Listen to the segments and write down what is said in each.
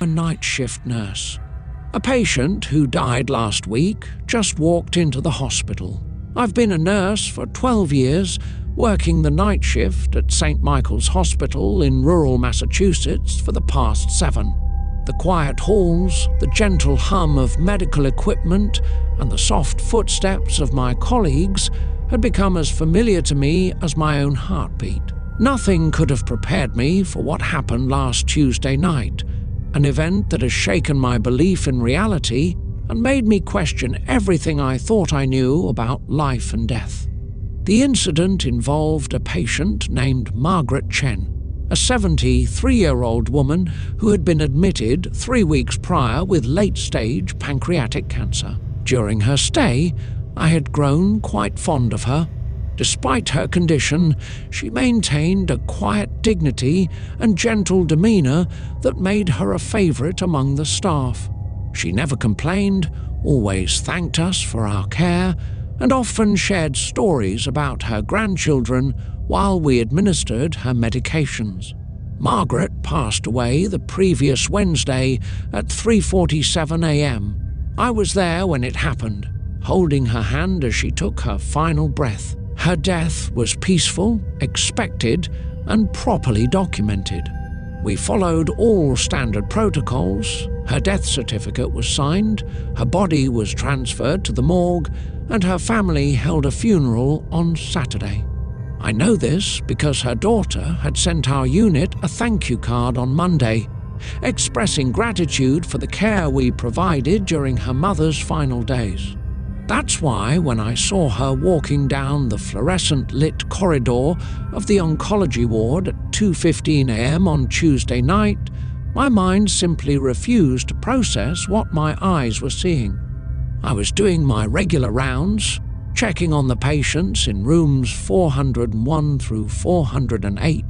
a night shift nurse. A patient who died last week just walked into the hospital. I've been a nurse for 12 years, working the night shift at St. Michael's Hospital in rural Massachusetts for the past 7. The quiet halls, the gentle hum of medical equipment, and the soft footsteps of my colleagues had become as familiar to me as my own heartbeat. Nothing could have prepared me for what happened last Tuesday night, an event that has shaken my belief in reality and made me question everything I thought I knew about life and death. The incident involved a patient named Margaret Chen, a 73-year-old woman who had been admitted 3 weeks prior with late-stage pancreatic cancer. During her stay, I had grown quite fond of her. Despite her condition, she maintained a quiet dignity and gentle demeanor that made her a favorite among the staff. She never complained, always thanked us for our care, and often shared stories about her grandchildren while we administered her medications. Margaret passed away the previous Wednesday at 3:47 a.m. I was there when it happened, holding her hand as she took her final breath. Her death was peaceful, expected, and properly documented. We followed all standard protocols. Her death certificate was signed, her body was transferred to the morgue, and her family held a funeral on Saturday. I know this because her daughter had sent our unit a thank you card on Monday, expressing gratitude for the care we provided during her mother's final days. That's why when I saw her walking down the fluorescent-lit corridor of the oncology ward at 2:15 a.m. on Tuesday night, my mind simply refused to process what my eyes were seeing. I was doing my regular rounds, checking on the patients in rooms 401 through 408,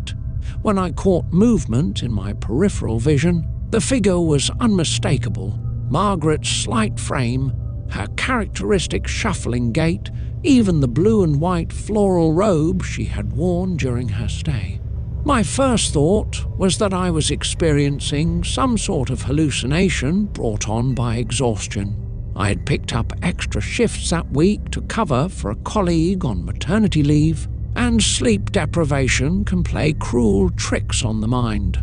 when I caught movement in my peripheral vision. The figure was unmistakable. Margaret's slight frame, her characteristic shuffling gait, even the blue and white floral robe she had worn during her stay. My first thought was that I was experiencing some sort of hallucination brought on by exhaustion. I had picked up extra shifts that week to cover for a colleague on maternity leave, and sleep deprivation can play cruel tricks on the mind.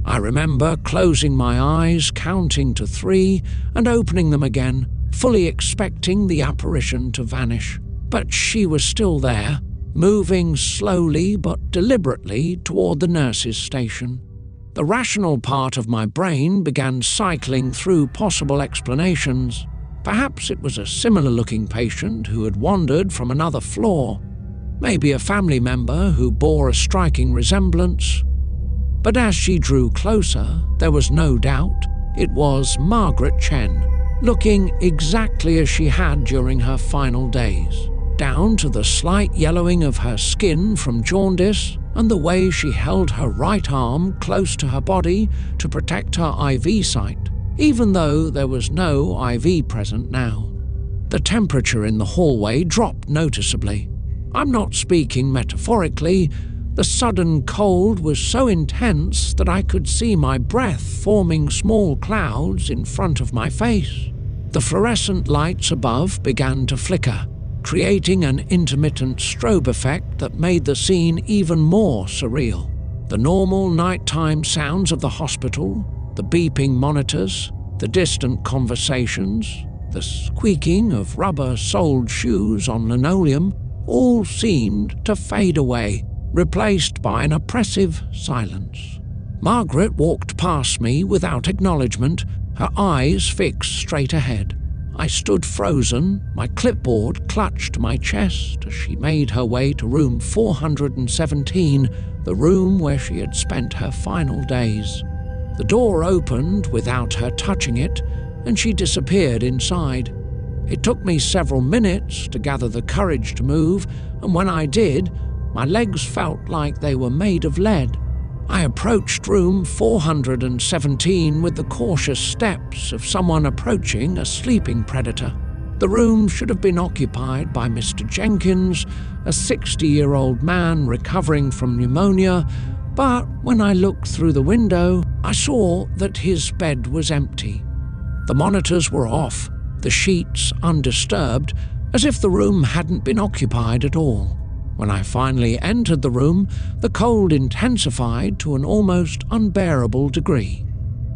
I remember closing my eyes, counting to 3, and opening them again, fully expecting the apparition to vanish. But she was still there, moving slowly but deliberately toward the nurse's station. The rational part of my brain began cycling through possible explanations. Perhaps it was a similar-looking patient who had wandered from another floor, maybe a family member who bore a striking resemblance. But as she drew closer, there was no doubt it was Margaret Chen, looking exactly as she had during her final days, down to the slight yellowing of her skin from jaundice and the way she held her right arm close to her body to protect her IV site, even though there was no IV present now. The temperature in the hallway dropped noticeably. I'm not speaking metaphorically. The sudden cold was so intense that I could see my breath forming small clouds in front of my face. The fluorescent lights above began to flicker, creating an intermittent strobe effect that made the scene even more surreal. The normal nighttime sounds of the hospital, the beeping monitors, the distant conversations, the squeaking of rubber-soled shoes on linoleum, all seemed to fade away, replaced by an oppressive silence. Margaret walked past me without acknowledgement, her eyes fixed straight ahead. I stood frozen, my clipboard clutched to my chest as she made her way to room 417, the room where she had spent her final days. The door opened without her touching it, and she disappeared inside. It took me several minutes to gather the courage to move, and when I did, my legs felt like they were made of lead. I approached room 417 with the cautious steps of someone approaching a sleeping predator. The room should have been occupied by Mr. Jenkins, a 60-year-old man recovering from pneumonia, But when I looked through the window, I saw that his bed was empty. The monitors were off, the sheets undisturbed, as if the room hadn't been occupied at all. When I finally entered the room, the cold intensified to an almost unbearable degree.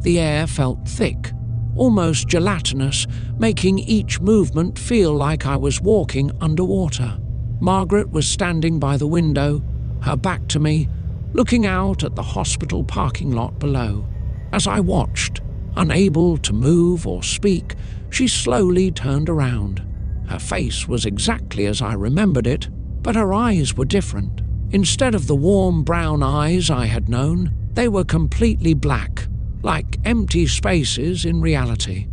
The air felt thick, almost gelatinous, making each movement feel like I was walking underwater. Margaret was standing by the window, her back to me, looking out at the hospital parking lot below. As I watched, unable to move or speak, she slowly turned around. Her face was exactly as I remembered it, but her eyes were different. Instead of the warm brown eyes I had known, they were completely black, like empty spaces in reality.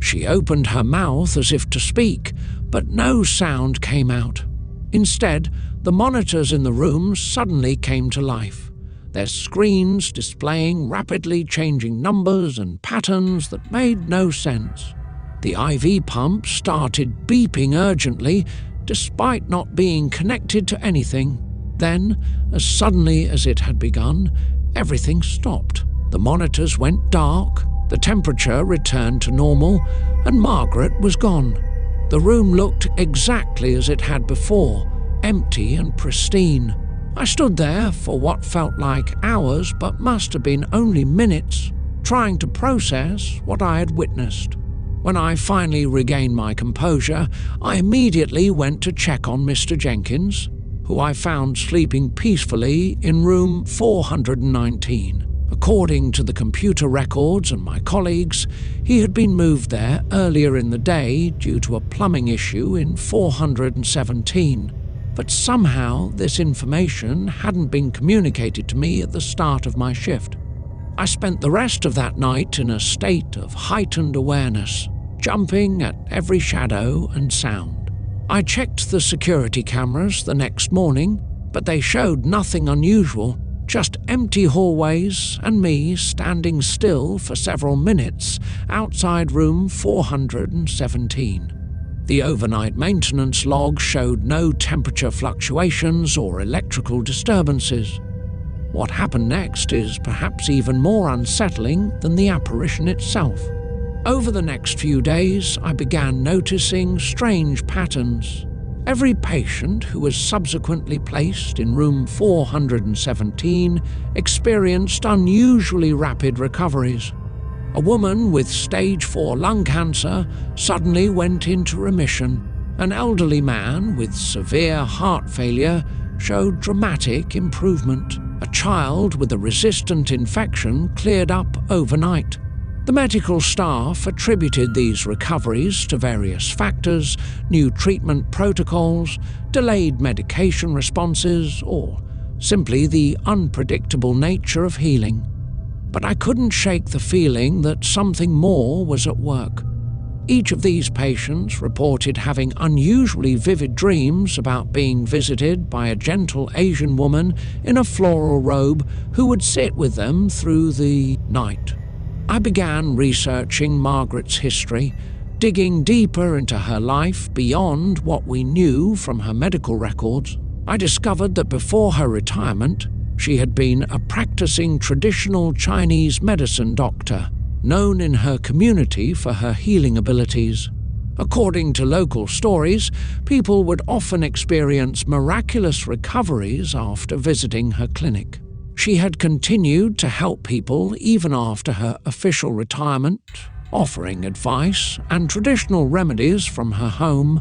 She opened her mouth as if to speak, but no sound came out. Instead, the monitors in the room suddenly came to life, their screens displaying rapidly changing numbers and patterns that made no sense. The IV pump started beeping urgently, despite not being connected to anything. Then, as suddenly as it had begun, everything stopped. The monitors went dark, the temperature returned to normal, and Margaret was gone. The room looked exactly as it had before, empty and pristine. I stood there for what felt like hours but must have been only minutes, trying to process what I had witnessed. When I finally regained my composure, I immediately went to check on Mr. Jenkins, who I found sleeping peacefully in room 419. According to the computer records and my colleagues, he had been moved there earlier in the day due to a plumbing issue in 417. But somehow this information hadn't been communicated to me at the start of my shift. I spent the rest of that night in a state of heightened awareness, jumping at every shadow and sound. I checked the security cameras the next morning, but they showed nothing unusual, just empty hallways and me standing still for several minutes outside room 417. The overnight maintenance log showed no temperature fluctuations or electrical disturbances. What happened next is perhaps even more unsettling than the apparition itself. Over the next few days, I began noticing strange patterns. Every patient who was subsequently placed in room 417 experienced unusually rapid recoveries. A woman with stage 4 lung cancer suddenly went into remission. An elderly man with severe heart failure showed dramatic improvement. A child with a resistant infection cleared up overnight. The medical staff attributed these recoveries to various factors: new treatment protocols, delayed medication responses, or simply the unpredictable nature of healing. But I couldn't shake the feeling that something more was at work. Each of these patients reported having unusually vivid dreams about being visited by a gentle Asian woman in a floral robe who would sit with them through the night. I began researching Margaret's history, digging deeper into her life beyond what we knew from her medical records. I discovered that before her retirement, she had been a practicing traditional Chinese medicine doctor, known in her community for her healing abilities. According to local stories, people would often experience miraculous recoveries after visiting her clinic. She had continued to help people even after her official retirement, offering advice and traditional remedies from her home.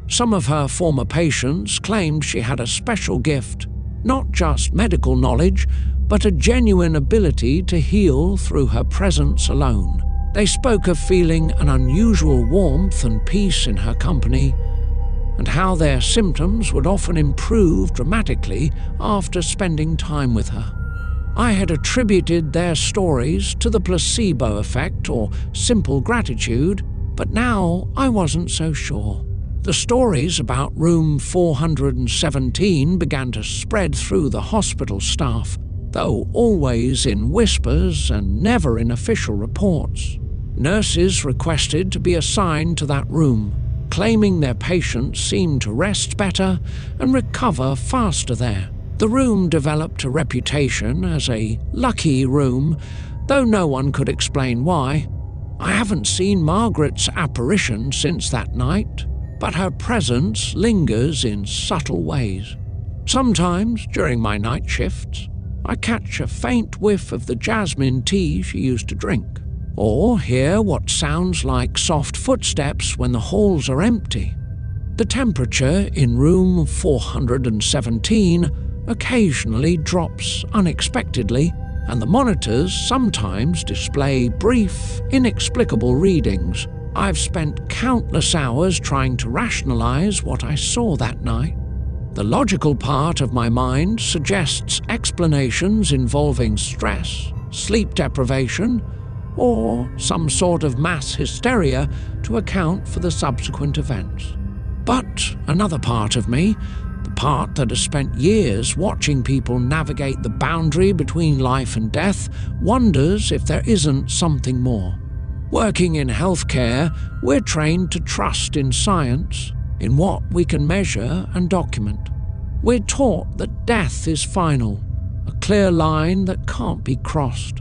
Some of her former patients claimed she had a special gift, not just medical knowledge, but a genuine ability to heal through her presence alone. They spoke of feeling an unusual warmth and peace in her company, and how their symptoms would often improve dramatically after spending time with her. I had attributed their stories to the placebo effect or simple gratitude, but now I wasn't so sure. The stories about room 417 began to spread through the hospital staff, though always in whispers and never in official reports. Nurses requested to be assigned to that room, claiming their patients seemed to rest better and recover faster there. The room developed a reputation as a lucky room, though no one could explain why. I haven't seen Margaret's apparition since that night, but her presence lingers in subtle ways. Sometimes, during my night shifts, I catch a faint whiff of the jasmine tea she used to drink, or hear what sounds like soft footsteps when the halls are empty. The temperature in room 417 occasionally drops unexpectedly, and the monitors sometimes display brief, inexplicable readings. I've spent countless hours trying to rationalize what I saw that night. The logical part of my mind suggests explanations involving stress, sleep deprivation, or some sort of mass hysteria to account for the subsequent events. But another part of me, the part that has spent years watching people navigate the boundary between life and death, wonders if there isn't something more. Working in healthcare, we're trained to trust in science, in what we can measure and document. We're taught that death is final, a clear line that can't be crossed.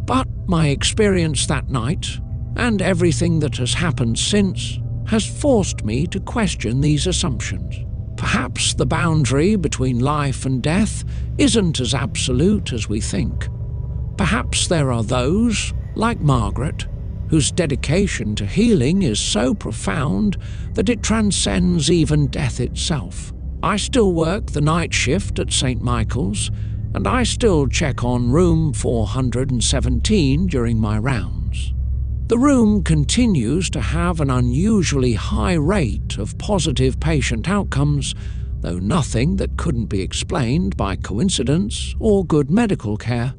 But my experience that night, and everything that has happened since, has forced me to question these assumptions. Perhaps the boundary between life and death isn't as absolute as we think. Perhaps there are those, like Margaret, whose dedication to healing is so profound that it transcends even death itself. I still work the night shift at St. Michael's, and I still check on room 417 during my rounds. The room continues to have an unusually high rate of positive patient outcomes, though nothing that couldn't be explained by coincidence or good medical care.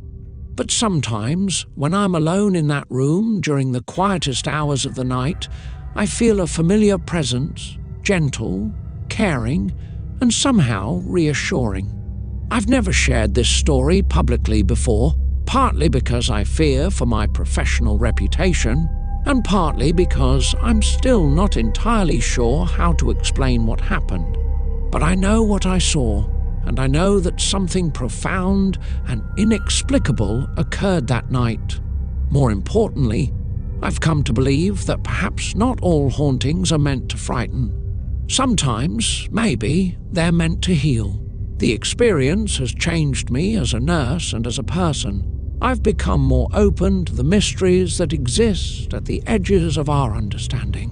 But sometimes, when I'm alone in that room during the quietest hours of the night, I feel a familiar presence, gentle, caring, and somehow reassuring. I've never shared this story publicly before, partly because I fear for my professional reputation, and partly because I'm still not entirely sure how to explain what happened. But I know what I saw, and I know that something profound and inexplicable occurred that night. More importantly, I've come to believe that perhaps not all hauntings are meant to frighten. Sometimes, maybe, they're meant to heal. The experience has changed me as a nurse and as a person. I've become more open to the mysteries that exist at the edges of our understanding.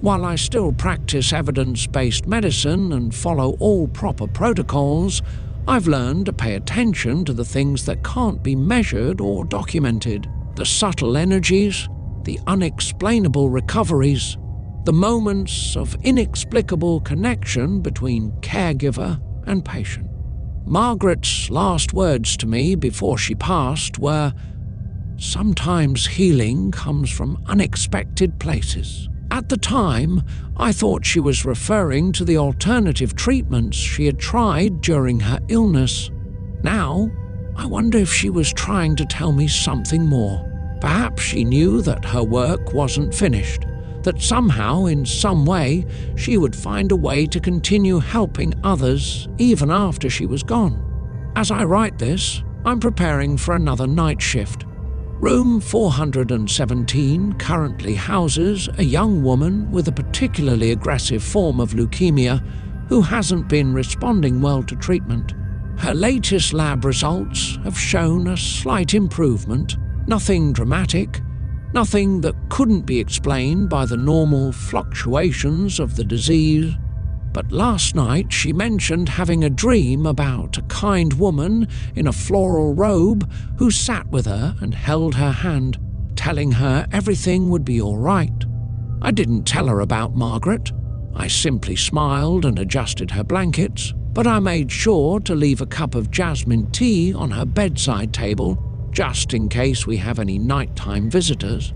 While I still practice evidence-based medicine and follow all proper protocols, I've learned to pay attention to the things that can't be measured or documented, the subtle energies, the unexplainable recoveries, the moments of inexplicable connection between caregiver and patient. Margaret's last words to me before she passed were, "Sometimes healing comes from unexpected places." At the time, I thought she was referring to the alternative treatments she had tried during her illness. Now, I wonder if she was trying to tell me something more. Perhaps she knew that her work wasn't finished, that somehow, in some way, she would find a way to continue helping others even after she was gone. As I write this, I'm preparing for another night shift. Room 417 currently houses a young woman with a particularly aggressive form of leukemia who hasn't been responding well to treatment. Her latest lab results have shown a slight improvement, nothing dramatic, nothing that couldn't be explained by the normal fluctuations of the disease. But last night she mentioned having a dream about a kind woman in a floral robe who sat with her and held her hand, telling her everything would be all right. I didn't tell her about Margaret. I simply smiled and adjusted her blankets, but I made sure to leave a cup of jasmine tea on her bedside table, just in case we have any nighttime visitors.